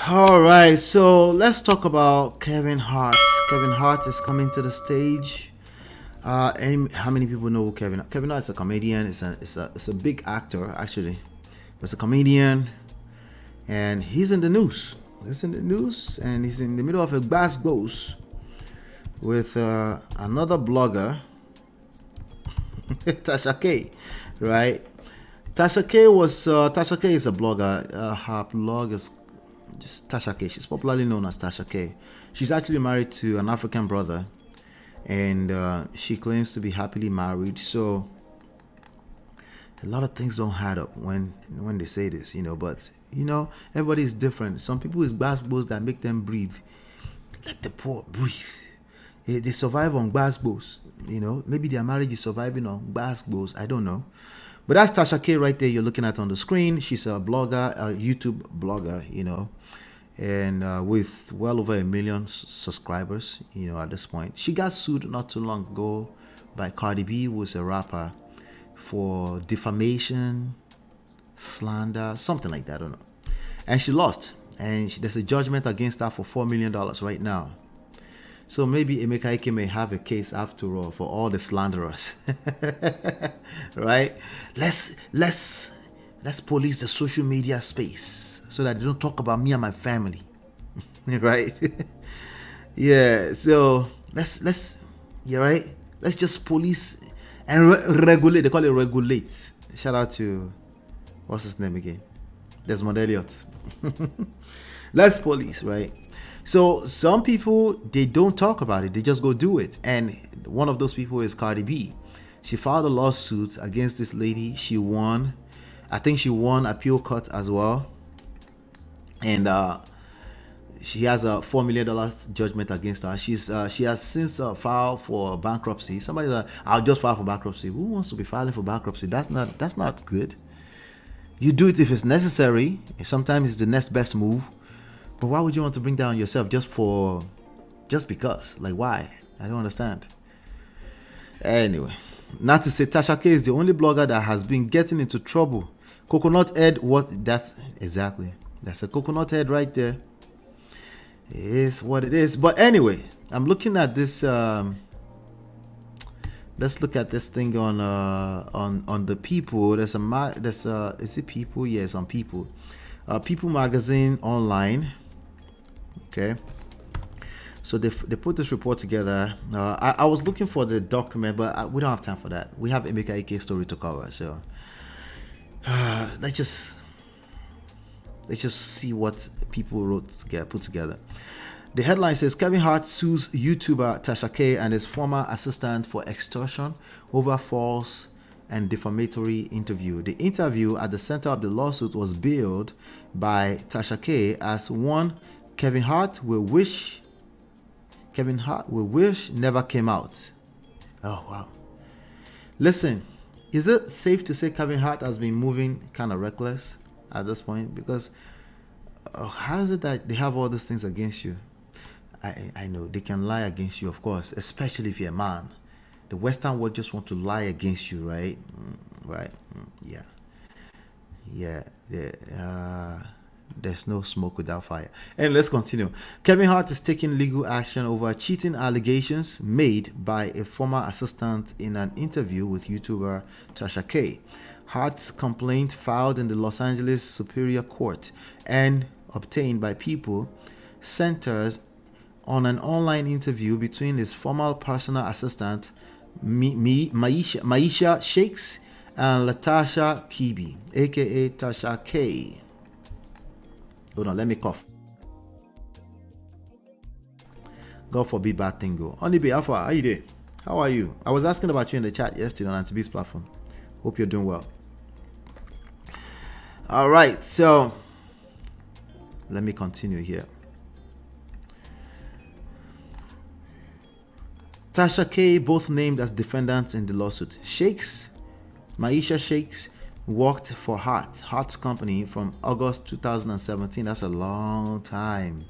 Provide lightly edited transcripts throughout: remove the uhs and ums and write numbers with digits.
All right, so let's talk about Kevin Hart. Kevin Hart is coming to the stage. How many people know Kevin? Kevin Hart is a comedian. It's a big actor actually. He's a comedian, and he's in the news. He's in the news, and he's in the middle of a bass goes with another blogger, Tasha K, right? Tasha K is a blogger. Her blog is just Tasha K. She's popularly known as Tasha K. She's actually married to an African brother, and she claims to be happily married. So a lot of things don't add up when they say this, But everybody is different. Some people is basketballs that make them breathe. Let the poor breathe. They survive on basketballs. Maybe their marriage is surviving on basketballs. I don't know. But that's Tasha K right there you're looking at on the screen. She's a blogger, a YouTube blogger, and with well over 1 million subscribers, at this point. She got sued not too long ago by Cardi B, who is a rapper, for defamation, slander, something like that, I don't know. And she lost. And there's a judgment against her for $4 million right now. So maybe Emeka Ike may have a case after all for all the slanderers. Right? Let's police the social media space so that they don't talk about me and my family. Right? Yeah, so let's you're right. Let's just police and regulate. They call it regulate. Shout out to what's his name again? Desmond Elliott. Let's police, right? So some people, they don't talk about it. They just go do it. And one of those people is Cardi B. She filed a lawsuit against this lady. She won. I think she won appeal court as well. And she has a $4 million judgment against her. She has since filed for bankruptcy. Somebody's like, I'll just file for bankruptcy. Who wants to be filing for bankruptcy? That's not good. You do it if it's necessary. Sometimes it's the next best move. But why would you want to bring down yourself just because? Like, why? I don't understand. Anyway, not to say Tasha K is the only blogger that has been getting into trouble. Coconut head, that's exactly. That's a coconut head right there. It is what it is. But anyway, I'm looking at this. Let's look at this thing on the People. Is it People? Yes, on People. People magazine online. Okay, so they put this report together. I was looking for the document, but we don't have time for that. We have Emeka Ike story to cover, so let's just see what People put together. The headline says Kevin Hart sues YouTuber Tasha K and his former assistant for extortion over false and defamatory interview. The interview at the center of the lawsuit was billed by Tasha K as one Kevin Hart will wish never came out. Oh wow. Listen, is it safe to say Kevin Hart has been moving kind of reckless at this point? Because how is it that they have all these things against you? I know they can lie against you, of course, especially if you're a man. The Western world just want to lie against you, right? Right? Yeah. There's no smoke without fire. And let's continue. Kevin Hart is taking legal action over cheating allegations made by a former assistant in an interview with YouTuber Tasha K. Hart's complaint, filed in the Los Angeles Superior Court and obtained by People, centers on an online interview between his former personal assistant Maisha Shakes and Latasha Kibi, aka Tasha K. Hold on, let me cough. God forbid bad thing go. Onibe Alpha, how you doing? How are you? I was asking about you in the chat yesterday on Antibe's platform. Hope you're doing well. All right, so let me continue here. Tasha K, both named as defendants in the lawsuit. Maisha Shakes worked for Hart'S company from August 2017. That's a long time.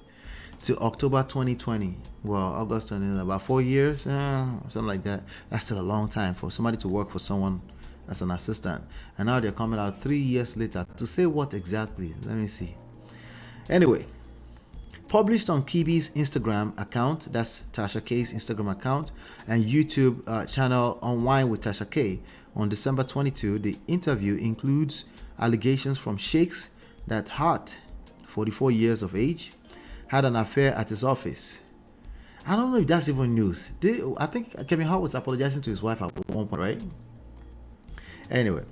To October 2020. Well, August 2020, about 4 years, something like that. That's still a long time for somebody to work for someone as an assistant. And now they're coming out 3 years later to say what exactly? Let me see. Anyway, Published on Kibi's Instagram account, that's Tasha K's Instagram account, and YouTube channel Unwind with Tasha K on December 22, the interview includes allegations from Shakes that Hart, 44 years of age, had an affair at his office. I don't know if that's even news. I think Kevin Hart was apologizing to his wife at one point, right? Anyway,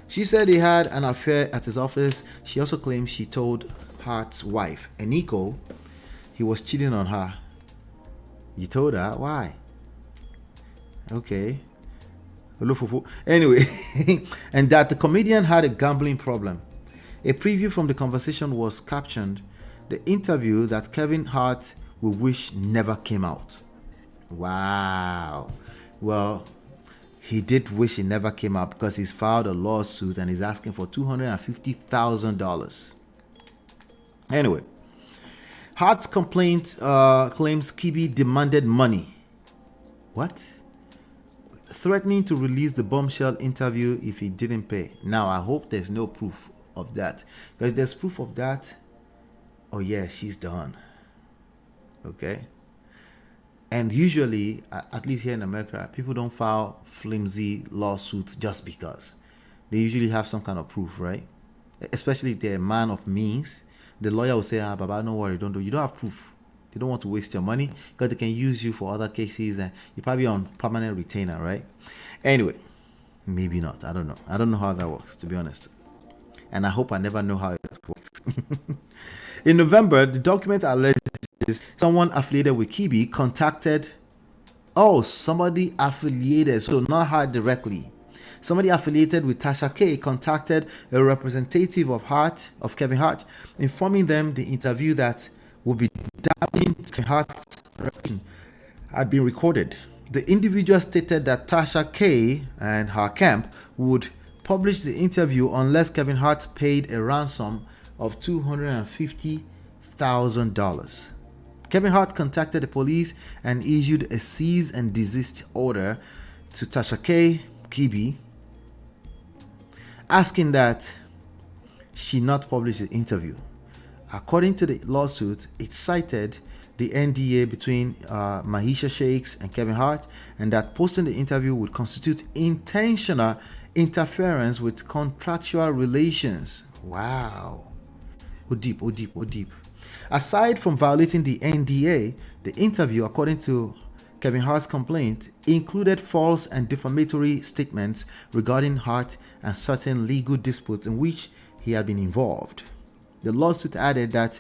she said he had an affair at his office. She also claims she told Hart's wife, Eniko, he was cheating on her. You told her? Why? Okay. Anyway, and that the comedian had a gambling problem. A preview from the conversation was captioned, "The interview that Kevin Hart will wish never came out." Wow. Well, he did wish it never came out because he's filed a lawsuit and he's asking for $250,000. Anyway, Hart's complaint claims Kibi demanded money. What? Threatening to release the bombshell interview if he didn't pay. Now, I hope there's no proof of that. Because if there's proof of that, oh yeah, she's done. Okay? And usually, at least here in America, people don't file flimsy lawsuits just because. They usually have some kind of proof, right? Especially if they're a man of means. The lawyer will say, Baba, don't worry, don't do. You don't have proof. They don't want to waste your money because they can use you for other cases and you're probably on permanent retainer, right? Anyway, maybe not. I don't know. I don't know how that works, to be honest. And I hope I never know how it works. In November, the document alleges someone affiliated with Kibi contacted, somebody affiliated, so not her directly. Somebody affiliated with Tasha K contacted a representative of Kevin Hart, informing them the interview that would be damning Kevin Hart's reputation had been recorded. The individual stated that Tasha K and her camp would publish the interview unless Kevin Hart paid a ransom of $250,000. Kevin Hart contacted the police and issued a cease and desist order to Tasha K, Kibi, asking that she not publish the interview. According to the lawsuit, it cited the NDA between Mahisha Shakes and Kevin Hart, and that posting the interview would constitute intentional interference with contractual relations. Wow. Oh deep. Aside from violating the NDA, the interview, according to Kevin Hart's complaint, included false and defamatory statements regarding Hart and certain legal disputes in which he had been involved. The lawsuit added that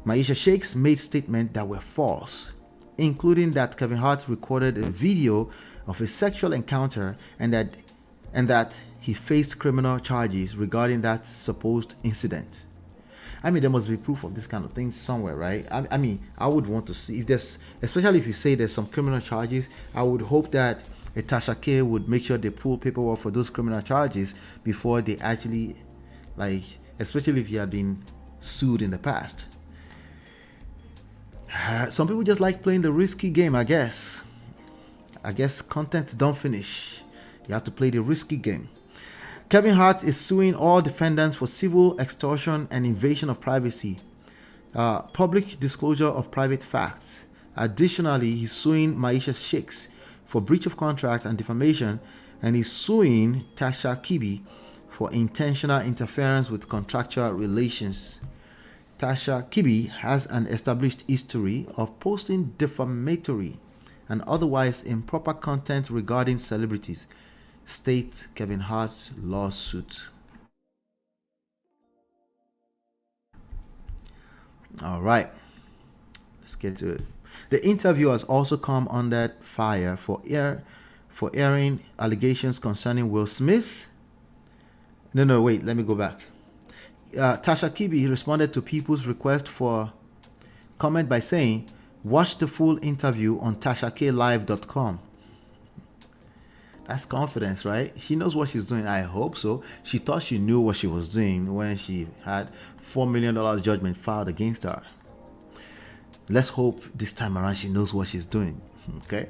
Mahisha Shakes made statements that were false, including that Kevin Hart recorded a video of a sexual encounter and that he faced criminal charges regarding that supposed incident. I mean, there must be proof of this kind of thing somewhere, right? I mean, I would want to see if there's, especially if you say there's some criminal charges, I would hope that a Tasha K would make sure they pull paperwork for those criminal charges before they actually, especially if you had been sued in the past. Some people just like playing the risky game, I guess. Content don't finish. You have to play the risky game. Kevin Hart is suing all defendants for civil extortion and invasion of privacy, public disclosure of private facts. Additionally, he's suing Mahisha Shakes for breach of contract and defamation, and he's suing Tasha Kibi for intentional interference with contractual relations. Tasha Kibi has an established history of posting defamatory and otherwise improper content regarding celebrities, states Kevin Hart's lawsuit. All right, let's get to it. The interview has also come under fire for airing allegations concerning Will Smith. No, wait, let me go back. Tasha Kibi responded to people's request for comment by saying, "Watch the full interview on TashaKLive.com." That's confidence, right? She knows what she's doing. I hope so. She thought she knew what she was doing when she had $4 million judgment filed against her. Let's hope this time around she knows what she's doing. Okay.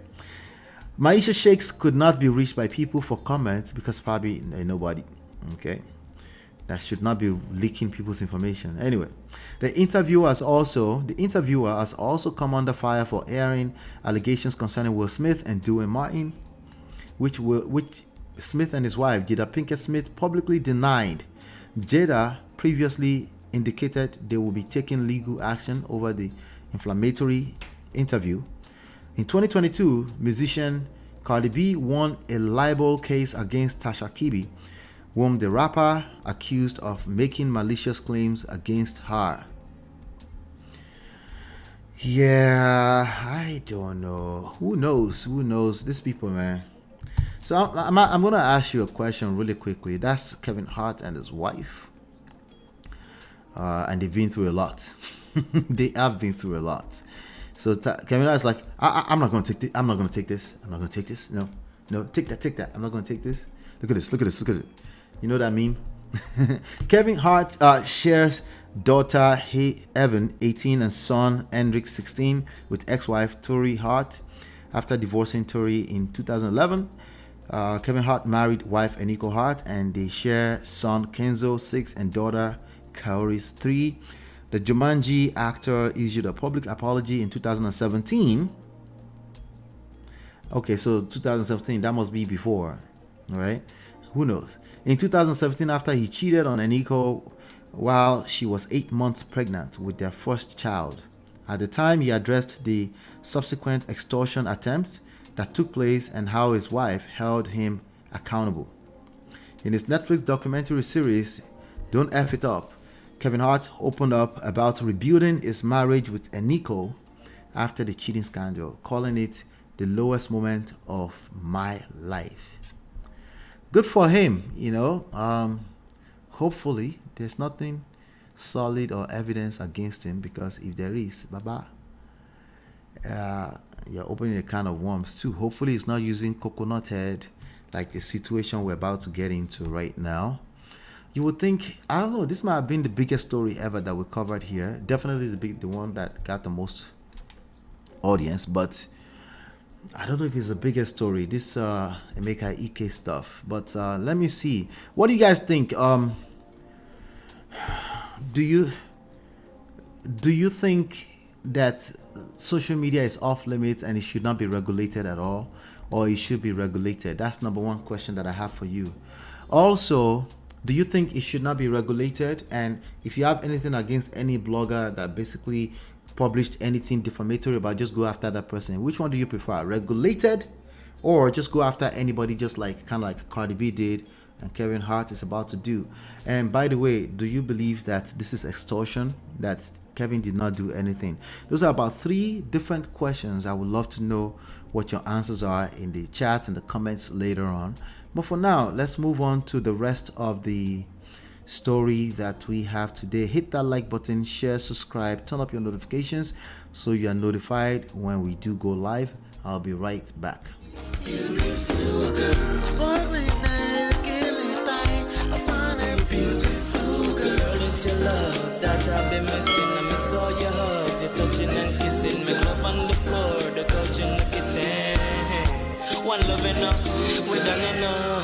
Mahisha Shakes could not be reached by people for comment because probably nobody. Okay. that should not be leaking people's information. Anyway, the interviewer has also come under fire for airing allegations concerning Will Smith and Dwayne Martin, which Smith and his wife, Jada Pinkett Smith, publicly denied. Jada previously indicated they will be taking legal action over the inflammatory interview. In 2022, musician Cardi B won a libel case against Tasha, whom the rapper accused of making malicious claims against her. Yeah, I don't know. Who knows? These people, man. So I'm going to ask you a question really quickly. That's Kevin Hart and his wife. And they've been through a lot. They have been through a lot. So Kevin Hart is like, I'm not going to take this. I'm not going to take this. I'm not going to take this. No, take that. I'm not going to take this. Look at this. You know what I mean? Kevin Hart shares daughter Evan, 18, and son Hendrik, 16, with ex-wife Tori Hart. After divorcing Tori in 2011, Kevin Hart married wife Eniko Hart, and they share son Kenzo, 6, and daughter Kaori, 3. The Jumanji actor issued a public apology in 2017. Okay, so 2017, that must be before, right? Who knows? In 2017, after he cheated on Eniko while she was 8 months pregnant with their first child. At the time, he addressed the subsequent extortion attempts that took place and how his wife held him accountable. In his Netflix documentary series, Don't F It Up, Kevin Hart opened up about rebuilding his marriage with Eniko after the cheating scandal, calling it the lowest moment of my life. Good for him, hopefully there's nothing solid or evidence against him, because if there is, you're opening a can of worms too. Hopefully it's not using coconut head like the situation we're about to get into right now. You would think, I don't know, this might have been the biggest story ever that we covered here. Definitely the one that got the most audience, but I don't know if it's the biggest story, this Emeka Ike stuff. But let me see. What do you guys think? Do you think that social media is off limits and it should not be regulated at all, or it should be regulated? That's number one question that I have for you. Also, do you think it should not be regulated? And if you have anything against any blogger that basically published anything defamatory about, just go after that person. Which one do you prefer, regulated, or just go after anybody, just like kind of like Cardi B did and Kevin Hart is about to do? And by the way, do you believe that this is extortion, that Kevin did not do anything? Those are about 3 different questions. I would love to know what your answers are in the chat and the comments later on. But for now, let's move on to the rest of the story that we have today. Hit that like button, share, subscribe, turn up your notifications so you are notified when we do go live. I'll be right back. Beautiful girl, it's your love that I've been missing. I miss all your hugs, your touching and kissing. Make love on the floor, the couch in the kitchen. One love enough, we done enough.